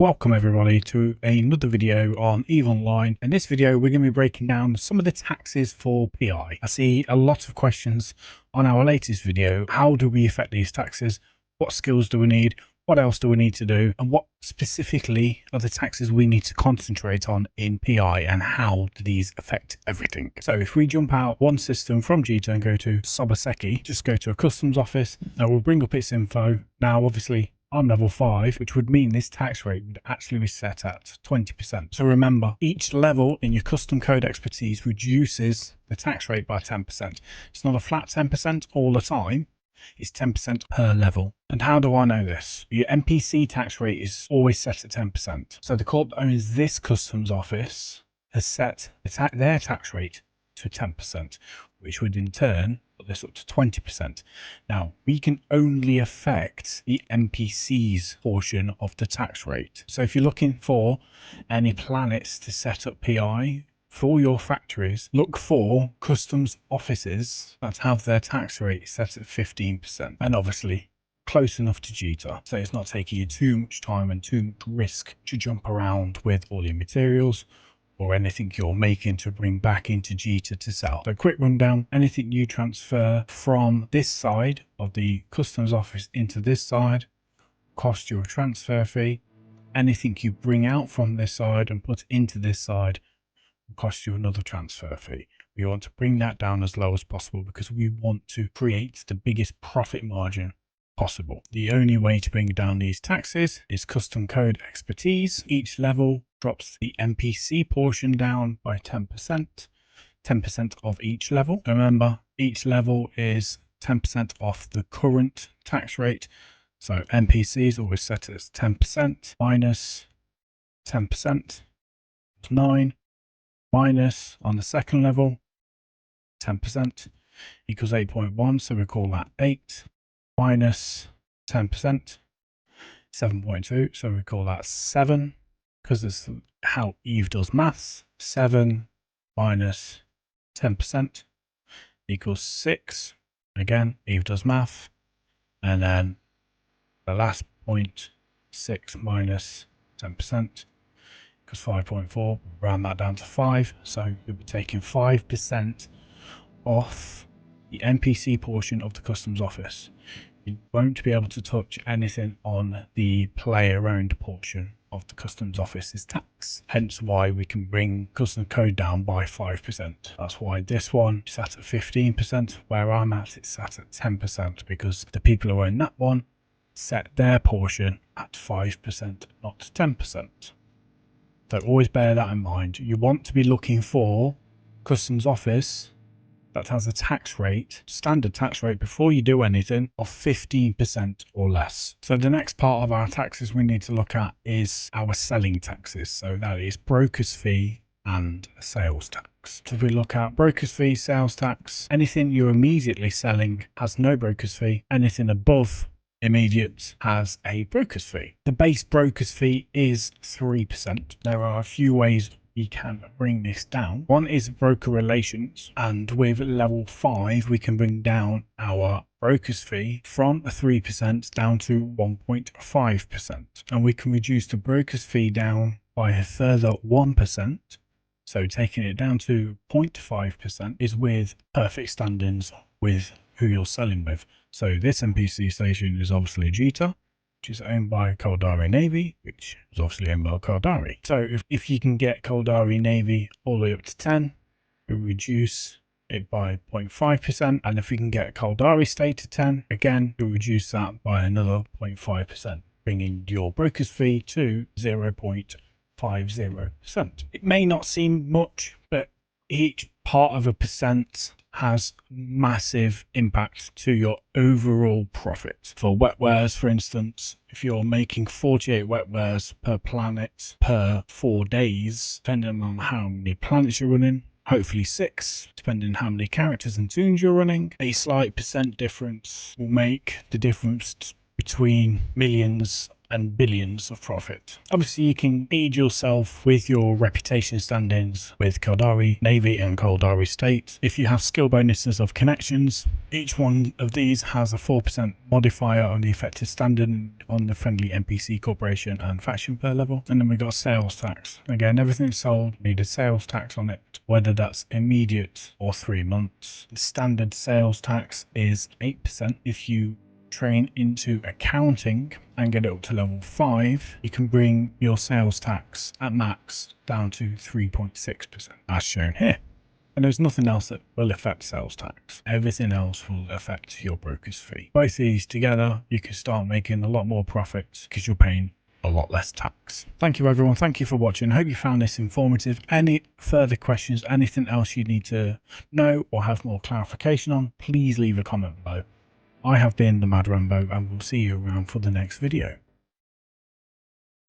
Welcome everybody to another video on EVE Online. In this video we're going to be breaking down some of the taxes for PI. I see a lot of questions on our latest video. How do we affect these taxes? What skills do we need? What else do we need to do? And what specifically are the taxes we need to concentrate on in PI, and how do these affect everything? So if we jump out one system from Jita and go to Sobaseki, just go to a customs office and we'll bring up its info. Now obviously I'm level 5, which would mean this tax rate would actually be set at 20%. So remember, each level in your custom code expertise reduces the tax rate by 10%. It's not a flat 10% all the time. It's 10% per level. And how do I know this? Your NPC tax rate is always set at 10%. So the corp that owns this customs office has set their tax rate to 10%, which would in turn put this up to 20%. Now, we can only affect the NPC's portion of the tax rate. So if you're looking for any planets to set up PI for your factories, look for customs offices that have their tax rate set at 15%, and obviously close enough to Jita, so it's not taking you too much time and too much risk to jump around with all your materials or anything you're making to bring back into Jita to sell. So quick rundown: anything you transfer from this side of the customs office into this side costs you a transfer fee. Anything you bring out from this side and put into this side will cost you another transfer fee. We want to bring that down as low as possible because we want to create the biggest profit margin possible. The only way to bring down these taxes is custom code expertise. Each level drops the NPC portion down by 10%, 10% of each level. Remember, each level is 10% off the current tax rate. So NPCs always set as 10% minus 10%, 9 minus on the second level 10% equals 8.1. So we call that 8 minus 10%, 7.2. So we call that 7, because this is how EVE does maths. 7 minus 10% equals 6. Again, EVE does math. And then the last point, 6 minus 10% equals 5.4. Round that down to 5. So you'll be taking 5% off the NPC portion of the customs office. You won't be able to touch anything on the player-owned portion of the customs office's tax. Hence why we can bring custom code down by 5%. That's why this one is sat at 15%, where I'm at, it's sat at 10%, because the people who own that one set their portion at 5%, not 10%. So always bear that in mind. You want to be looking for customs office that has a tax rate, standard tax rate, before you do anything, of 15% or less. So the next part of our taxes we need to look at is our selling taxes. So that is broker's fee and sales tax. So if we look at broker's fee, sales tax, anything you're immediately selling has no broker's fee. Anything above immediate has a broker's fee. The base broker's fee is 3%. There are a few ways you can bring this down. One is broker relations, and with level 5 we can bring down our broker's fee from a 3% down to 1.5%, and we can reduce the broker's fee down by a further 1%. So taking it down to 0.5% is with perfect standings with who you're selling with. So this NPC station is obviously Jita, which is owned by Caldari Navy, which is obviously owned by Caldari. So if you can get Caldari Navy all the way up to 10, we reduce it by 0.5%. And if we can get Caldari State to 10, again, you'll reduce that by another 0.5%, bringing your broker's fee to 0.50%. It may not seem much, but each part of a percent has massive impact to your overall profit. For wetwares, for instance, if you're making 48 wetwares per planet per 4 days, depending on how many planets you're running, hopefully 6, depending on how many characters and tunes you're running, a slight percent difference will make the difference between millions and billions of profit. Obviously you can aid yourself with your reputation standings with Caldari Navy and Caldari State. If you have skill bonuses of connections, Each one of these has a 4% modifier on the effective standard on the friendly NPC corporation and faction per level. And then we got sales tax. Again, everything sold needed sales tax on it, whether that's immediate or 3 months. The standard sales tax is 8%. If you train into accounting and get it up to level 5, you can bring your sales tax at max down to 3.6%, as shown here. And there's nothing else that will affect sales tax. Everything else will affect your broker's fee. Both these together, you can start making a lot more profits because you're paying a lot less tax. Thank you everyone. Thank you for watching. I hope you found this informative. Any further questions, anything else you need to know or have more clarification on, please leave a comment below. I have been the Mad Rambo and we'll see you around for the next video.